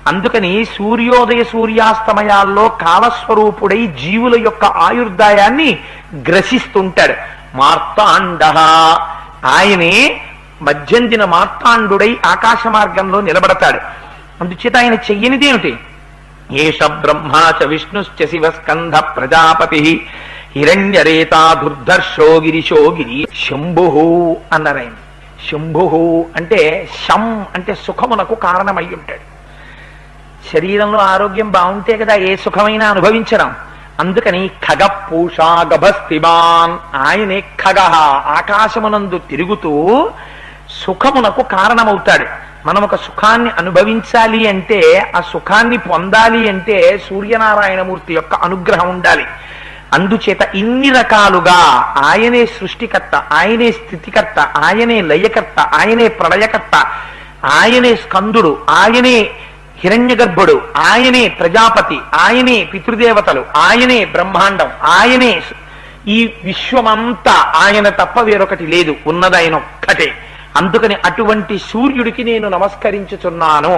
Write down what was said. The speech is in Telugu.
అందుకని సూర్యోదయ సూర్యాస్తమయాల్లో కాలస్వరూపుడై జీవుల యొక్క ఆయుర్దాయాన్ని గ్రసిస్తుంటాడు. మార్తాండ, ఆయనే మధ్యందిన మార్తాండుడై ఆకాశ మార్గంలో నిలబడతాడు. అందుచేత ఆయన చెయ్యనిదేమిటి? ఏష బ్రహ్మా చ విష్ణుశ్చ శివస్కంధ ప్రజాపతి హిరణ్యరేతా దుర్ధర్షో గిరిశో గిరి శంభు అన్నారు ఆయన. శంభు అంటే శం అంటే సుఖమునకు కారణమై ఉంటాడు. శరీరంలో ఆరోగ్యం బాగుంటే కదా ఏ సుఖమైనా అనుభవించడం. అందుకని ఖగ పూషా గభస్తిమాన్, ఆయనే ఖగ ఆకాశమునందు తిరుగుతూ సుఖమునకు కారణమవుతాడు. మనం ఒక సుఖాన్ని అనుభవించాలి అంటే, ఆ సుఖాన్ని పొందాలి అంటే సూర్యనారాయణమూర్తి యొక్క అనుగ్రహం ఉండాలి. అందుచేత ఇన్ని రకాలుగా ఆయనే సృష్టికర్త, ఆయనే స్థితికర్త, ఆయనే లయకర్త, ఆయనే ప్రళయకర్త, ఆయనే స్కందుడు, ఆయనే హిరణ్య గర్భుడు, ఆయనే ప్రజాపతి, ఆయనే పితృదేవతలు, ఆయనే బ్రహ్మాండం, ఆయనే ఈ విశ్వమంతా ఆయన తప్ప వేరొకటి లేదు, ఉన్నదైన ఒక్కటే. అందుకని అటువంటి సూర్యుడికి నేను నమస్కరించుచున్నాను.